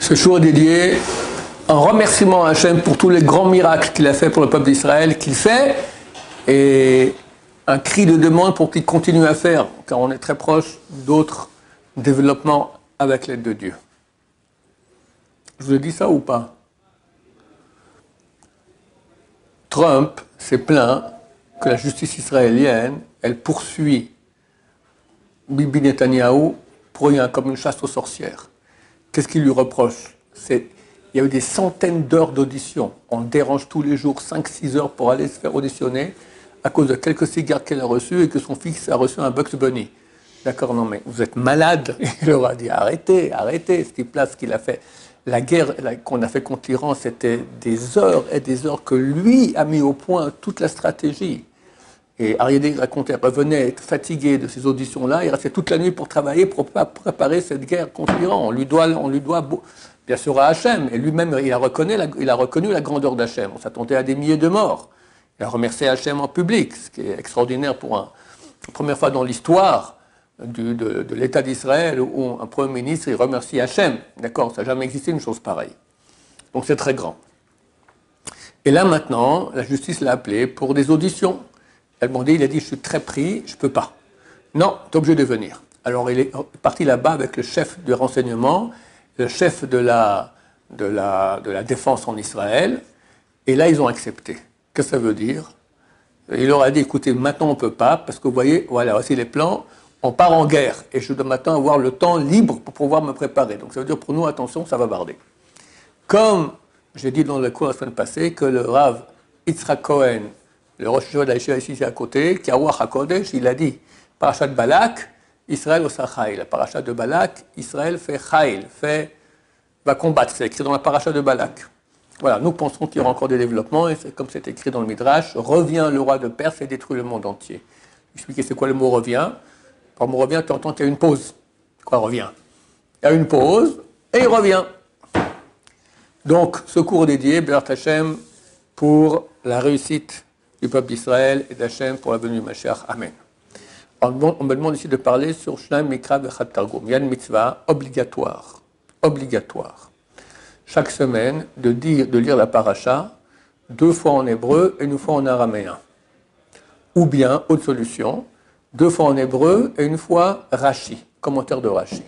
Ce jour est dédié en remerciement à Hachem pour tous les grands miracles qu'il a fait pour le peuple d'Israël, qu'il fait, et un cri de demande pour qu'il continue à faire, car on est très proche d'autres développements avec l'aide de Dieu. Je vous ai dit ça ou pas? Trump s'est plaint que la justice israélienne, elle poursuit Bibi Netanyahou pour rien, comme une chasse aux sorcières. Qu'est-ce qu'il lui reproche? Il y a eu des centaines d'heures d'audition. On le dérange tous les jours, 5-6 heures pour aller se faire auditionner à cause de quelques cigares qu'elle a reçus et que son fils a reçu un Bugs Bunny. D'accord, non mais vous êtes malade. Il leur a dit arrêtez, ce type-là, ce qu'il a fait. La guerre qu'on a fait contre l'Iran, c'était des heures et des heures que lui a mis au point toute la stratégie. Et Ariadne racontait, revenait fatigué de ces auditions-là, il restait toute la nuit pour travailler, pour préparer cette guerre contre l'Iran. On lui doit bien sûr à Hachem, et lui-même il a reconnu la grandeur d'Hachem. On s'attendait à des milliers de morts. Il a remercié Hachem en public, ce qui est extraordinaire pour la première fois dans l'histoire de l'État d'Israël où un Premier ministre il remercie Hachem. D'accord, ça n'a jamais existé une chose pareille. Donc c'est très grand. Et là maintenant, la justice l'a appelé pour des auditions. Il a dit, je suis très pris, je ne peux pas. Non, tu es obligé de venir. Alors il est parti là-bas avec le chef du renseignement, le chef de la défense en Israël, et là ils ont accepté. Qu'est-ce que ça veut dire? Il leur a dit, écoutez, maintenant on ne peut pas, parce que vous voyez, voilà, voici les plans, on part en guerre, et je dois maintenant avoir le temps libre pour pouvoir me préparer. Donc ça veut dire pour nous, attention, ça va barder. Comme j'ai dit dans le cours la semaine passée, que le Rav Yitzhak Cohen, le Rosh Hashanah de la Yeshiva ici à côté, qui a Ruach HaKodesh, il a dit, parachat de Balak, Israël au Sachaï. La parachat de Balak, Israël fait Chaïl, va combattre. C'est écrit dans la parachat de Balak. Voilà, nous pensons qu'il y aura encore des développements, et c'est comme c'est écrit dans le Midrash, revient le roi de Perse et détruit le monde entier. Expliquez c'est quoi le mot revient. Par le mot revient, tu entends qu'il y a une pause. Quoi revient? Il y a une pause, et il revient. Donc, ce cours dédié, Béat Hashem, pour la réussite du peuple d'Israël et d'Hachem pour la venue du Mashiach. Amen. On me demande ici de parler sur Shnaim Mikra Vechat Targum. Il y a une mitzvah obligatoire. Chaque semaine, de lire la paracha 2 fois en hébreu et 1 fois en araméen. Ou bien, autre solution, 2 fois en hébreu et 1 fois Rashi, commentaire de Rashi.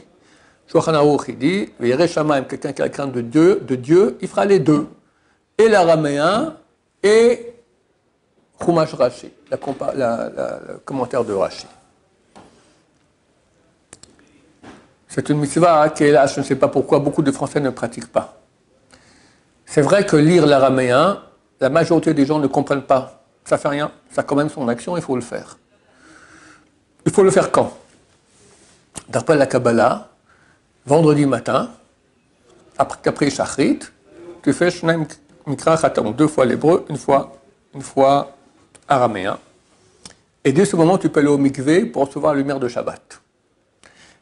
Shulchan Aruch, il dit, V'yireh Shamayim, quelqu'un qui a la crainte de Dieu, il fera les deux. Et l'araméen et Chumash Rashi, le commentaire de Rashi. C'est une mitzvah qui est là, je ne sais pas pourquoi beaucoup de Français ne pratiquent pas. C'est vrai que lire l'araméen, la majorité des gens ne comprennent pas. Ça ne fait rien, ça a quand même son action, il faut le faire. Il faut le faire quand? D'après la Kabbalah, vendredi matin, après Shachrit, tu fais Shnaim Mikra Chatam, 2 fois l'hébreu, 1 fois araméen. Et dès ce moment, tu peux aller au mikvé pour recevoir la lumière de Shabbat.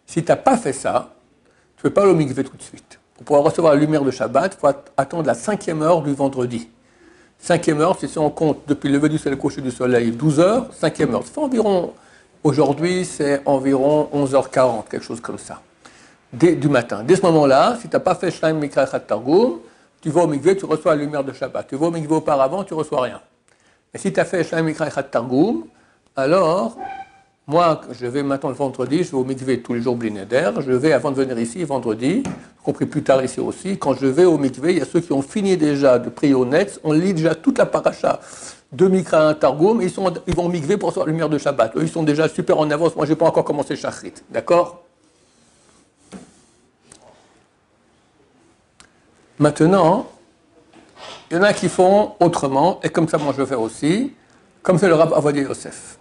Si tu n'as pas fait ça, tu ne peux pas aller au mikvé tout de suite. Pour pouvoir recevoir la lumière de Shabbat, il faut attendre la 5e heure du vendredi. 5e heure, si on compte depuis le lever du soleil, le coucher du soleil, 12 heures, 5e heure. C'est environ, aujourd'hui, c'est environ 11h40, quelque chose comme ça, du matin. Dès ce moment-là, si tu n'as pas fait Shnaim Mikra Targum, tu vas au mikvé, tu reçois la lumière de Shabbat. Tu vas au mikvé auparavant, tu ne reçois rien. Et si tu as fait Shnaim Mikra Targum, alors, moi, je vais maintenant le vendredi, je vais au mikvé tous les jours Bli Neder, je vais, avant de venir ici, vendredi, y compris plus tard ici aussi, quand je vais au mikvé, il y a ceux qui ont fini déjà de prier au Netz, on lit déjà toute la paracha de Mikra Targum, ils vont au mikvé pour recevoir la lumière de Shabbat. Eux, ils sont déjà super en avance, moi, je n'ai pas encore commencé Shachrit, d'accord? Maintenant, il y en a qui font autrement, et comme ça, moi, je vais faire aussi, comme c'est le Rav Avodia Yosef.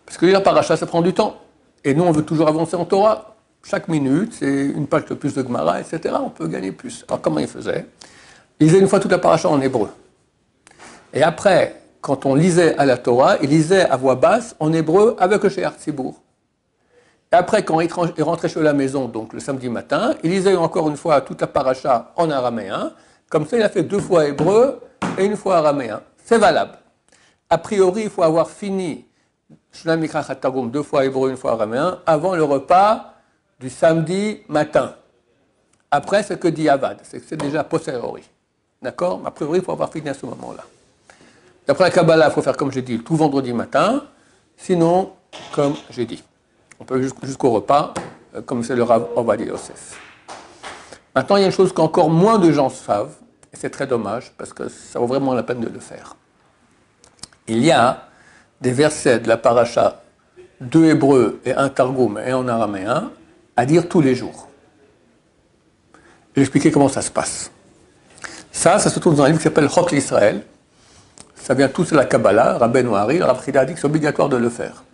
Parce que lire la paracha, ça prend du temps. Et nous, on veut toujours avancer en Torah. Chaque minute, c'est une page de plus de Gemara, etc. On peut gagner plus. Alors, comment il faisait? Il lisait une fois toute la paracha en hébreu. Et après, quand on lisait à la Torah, il lisait à voix basse en hébreu avec le She'ar Tzibour. Et après, quand il rentrait chez la maison, donc le samedi matin, il lisait encore une fois toute la paracha en araméen. Comme ça, il a fait 2 fois hébreu et 1 fois araméen. C'est valable. A priori, il faut avoir fini Shnaim Mikra Targum 2 fois hébreu, 1 fois araméen, avant le repas du samedi matin. Après, c'est que dit Avad, c'est déjà posteriori. D'accord? A priori, il faut avoir fini à ce moment-là. D'après la Kabbalah, il faut faire comme j'ai dit, tout vendredi matin. Sinon, comme j'ai dit. On peut jusqu'au repas, comme c'est le Rav Ovadia Yosef. Maintenant, il y a une chose qu'encore moins de gens savent, et c'est très dommage, parce que ça vaut vraiment la peine de le faire. Il y a des versets de la paracha, 2 hébreux et 1 targoum et en araméen, à dire tous les jours. Je vais expliquer comment ça se passe. Ça se trouve dans un livre qui s'appelle Chok l'Israël. Ça vient tout de la Kabbalah, Rabbeinu Ari, le Rav Chida a dit que c'est obligatoire de le faire.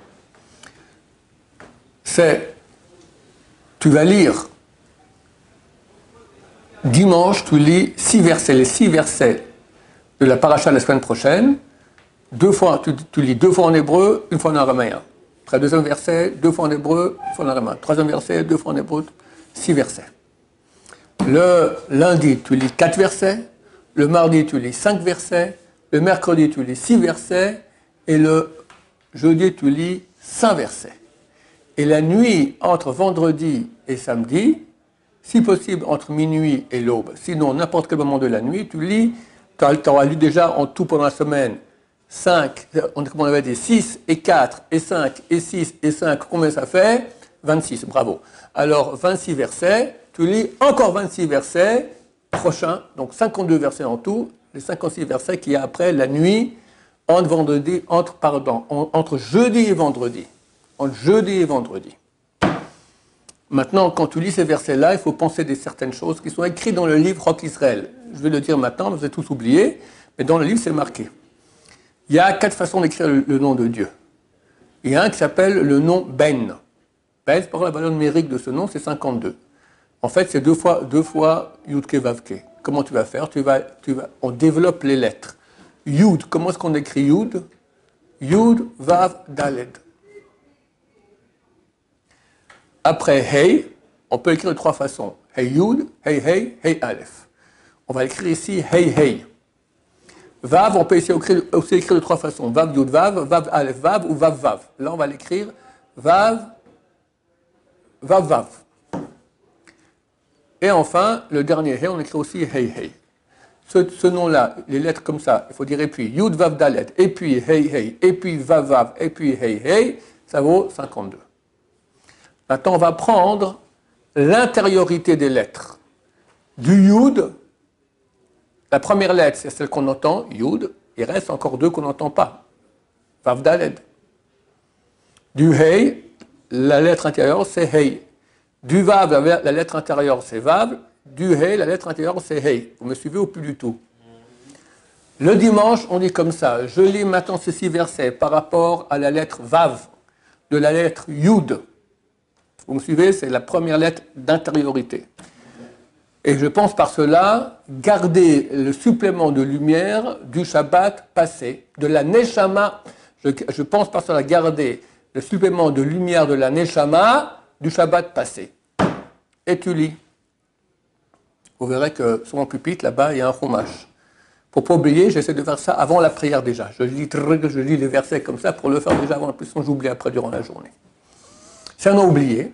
Tu vas lire, dimanche, tu lis 6 versets, les 6 versets de la paracha la semaine prochaine. Tu lis 2 fois en hébreu, 1 fois en araméen. Après, deuxième verset, 2 fois en hébreu, 1 fois en araméen. Troisième verset, 2 fois en hébreu, 6 versets. Le lundi, tu lis 4 versets. Le mardi, tu lis 5 versets. Le mercredi, tu lis 6 versets. Et le jeudi, tu lis 5 versets. Et la nuit, entre vendredi et samedi, si possible entre minuit et l'aube, sinon n'importe quel moment de la nuit, tu lis, tu auras lu déjà en tout pendant la semaine 5, on avait dit 6 et 4 et 5 et 6 et 5, combien ça fait? 26, bravo. Alors 26 versets, tu lis encore 26 versets prochains, donc 52 versets en tout, les 56 versets qu'il y a après la nuit entre jeudi et vendredi. Entre jeudi et vendredi. Maintenant, quand tu lis ces versets-là, il faut penser des certaines choses qui sont écrites dans le livre Chok Israël. Je vais le dire maintenant, vous avez tous oublié, mais dans le livre, c'est marqué. Il y a 4 façons d'écrire le nom de Dieu. Il y a un qui s'appelle le nom Ben. Ben, c'est pour la valeur numérique de ce nom, c'est 52. En fait, c'est 2 fois Yudke Vavke. Comment tu vas faire? On développe les lettres. Yud, comment est-ce qu'on écrit Yud? Yud, Vav, Daled. Après Hey, on peut écrire de 3 façons. Hey Yud, Hey Hey, Hey Aleph. On va écrire ici Hey Hey. Vav, on peut aussi écrire de 3 façons. Vav Yud Vav, Vav Aleph Vav ou Vav Vav. Là, on va l'écrire Vav, Vav Vav. Et enfin, le dernier Hey, on écrit aussi Hey Hey. Ce nom-là, les lettres comme ça, il faut dire et puis Yud Vav Dalet, et puis Hey Hey, et puis Vav Vav, et puis Hey Hey, ça vaut 52. Maintenant, on va prendre l'intériorité des lettres. Du Yud, la première lettre, c'est celle qu'on entend, Yud, il reste encore 2 qu'on n'entend pas. Vav Daled. Du Hey, la lettre intérieure, c'est Hey. Du Vav, la lettre intérieure, c'est Vav. Du Hey, la lettre intérieure, c'est Hey. Vous me suivez ou plus du tout? Le dimanche, on dit comme ça. Je lis maintenant ces 6 versets par rapport à la lettre Vav, de la lettre Yud. Vous me suivez? C'est la première lettre d'intériorité. Et je pense par cela garder le supplément de lumière du Shabbat passé, de la Neshama. Je pense par cela garder le supplément de lumière de la Neshama du Shabbat passé. Et tu lis. Vous verrez que sur mon pupitre, là-bas, il y a un chumash. Pour ne pas oublier, j'essaie de faire ça avant la prière déjà. Je lis les versets comme ça pour le faire déjà avant la prière, sinon j'oublie après durant la journée. Si on a oublié,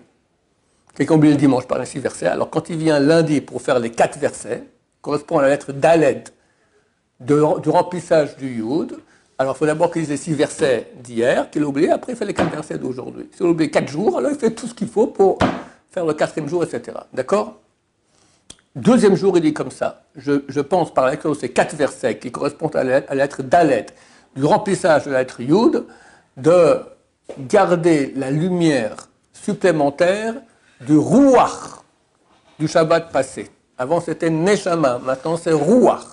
quelqu'un oublie le dimanche par les 6 versets, alors quand il vient lundi pour faire les 4 versets, correspond à la lettre Daled du remplissage du Yud, alors il faut d'abord qu'il lise les 6 versets d'hier, qu'il a oublié, après il fait les 4 versets d'aujourd'hui. Si on a oublié 4 jours, alors il fait tout ce qu'il faut pour faire le 4e jour, etc. D'accord? Deuxième jour, il dit comme ça. Je pense par la lecture de ces 4 versets qui correspondent à la lettre Daled, du remplissage de la lettre Yud, de garder la lumière supplémentaire du Ruach du Shabbat passé. Avant c'était Neshama, maintenant c'est Ruach.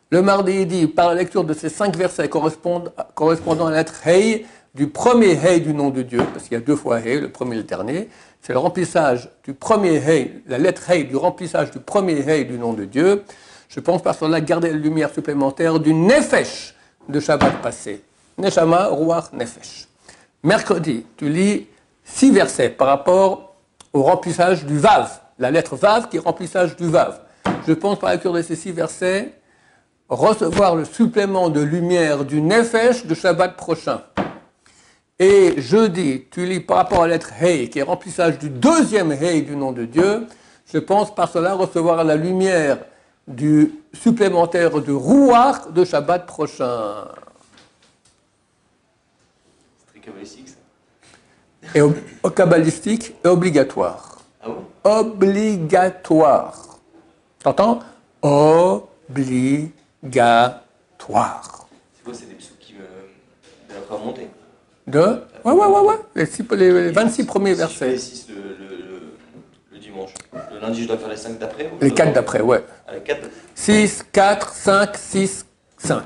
Le mardi, il dit, par la lecture de ces 5 versets correspondant à la lettre Hey, du premier Hey du nom de Dieu, parce qu'il y a 2 fois Hey, le premier et le dernier, c'est le remplissage du premier Hey, la lettre Hey, du remplissage du premier Hey du nom de Dieu. Je pense par cela garder la lumière supplémentaire du Nefesh de Shabbat passé. Neshama, Ruach, Nefesh. Mercredi, tu lis 6 versets par rapport au remplissage du Vav, la lettre Vav qui est remplissage du Vav. Je pense par la lecture de ces 6 versets recevoir le supplément de lumière du Nefesh de Shabbat prochain. Et jeudi, tu lis par rapport à la lettre Hey qui est remplissage du 2e Hey du nom de Dieu. Je pense par cela recevoir la lumière du supplémentaire de Rouar de Shabbat prochain. C'est très kabbalistique ça. Et au kabbalistique et obligatoire. Ah bon? Obligatoire. T'entends? Obligatoire. C'est quoi, c'est des psukim de la première montée? Ouais. Les 26 premiers Si je fais versets. les 6 le dimanche. Le lundi, je dois faire les 5 d'après ou Les 4 d'après, ouais. Ah, les 4 d'après. 6, 4, 5, 6, 5.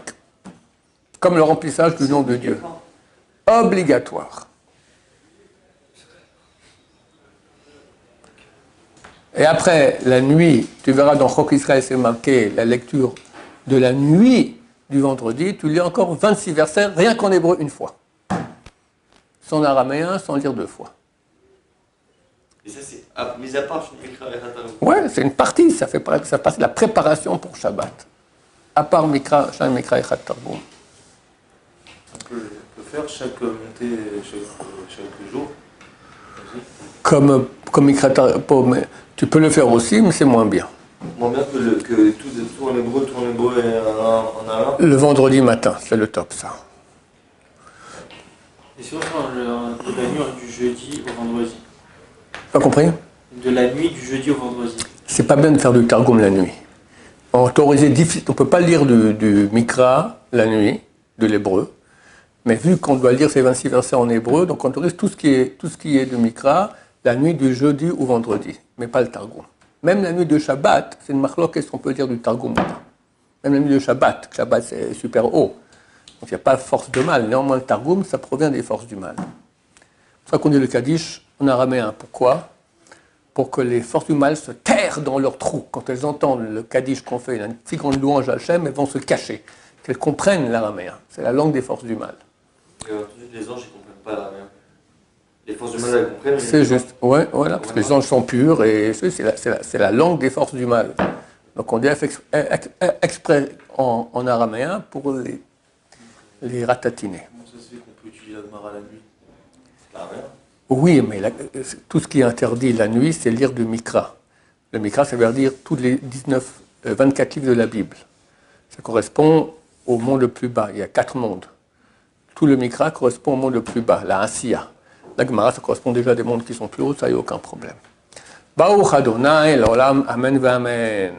Comme le remplissage du nom de Dieu. Obligatoire. Et après, la nuit, tu verras dans Chok Israël, c'est marqué la lecture de la nuit du vendredi, tu lis encore 26 versets, rien qu'en hébreu une fois. Sans araméen, sans lire deux fois. Et ça, c'est mis à part Mikra et Hatargum. Ouais, c'est une partie, ça fait partie de la préparation pour Shabbat. À part Mikra, Mikra et Targum. On peut faire chaque montée chaque jour. Comme Mikra Targum, tu peux le faire aussi, mais c'est moins bien. Moins bien que tout en hébreu et en arabe. Le vendredi matin, c'est le top, ça. Et si on fait de la nuit du jeudi au vendredi? Pas compris? De la nuit du jeudi au vendredi. C'est pas bien de faire du Targum la nuit. On ne peut pas lire du Mikra la nuit, de l'hébreu, mais vu qu'on doit lire ces 26 versets en hébreu, donc on autorise tout ce qui est de Mikra la nuit du jeudi ou vendredi, mais pas le Targum. Même la nuit de Shabbat, c'est une marloque, est-ce qu'on peut dire du Targum ou pas? Même la nuit de Shabbat c'est super haut, donc il n'y a pas force de mal. Néanmoins, le Targum, ça provient des forces du mal. C'est pour ça qu'on dit le Kaddish en araméen. Pourquoi? Pour que les forces du mal se terrent dans leur trou. Quand elles entendent le Kaddish qu'on fait, une si grande louange à Hachem, elles vont se cacher. Qu'elles comprennent l'araméen. C'est la langue des forces du mal. Et les anges, ils ne comprennent pas l'araméen. Les forces du mal, elles comprennent. C'est juste, ouais, voilà, parce que les anges sont purs et c'est la langue des forces du mal. Donc on dit exprès en araméen pour les ratatiner. Comment ça se fait qu'on peut utiliser la Gemara la nuit? L'araméen. Oui, mais tout ce qui est interdit la nuit, c'est lire du Mikra. Le Mikra, ça veut dire tous les 24 livres de la Bible. Ça correspond au monde le plus bas. Il y a 4 mondes. Tout le Mikra correspond au monde le plus bas, la Asiya. La Gemara, ça correspond déjà à des mondes qui sont plus hauts, ça n'y a aucun problème. Baruch Adonai, l'olam, amen, amen.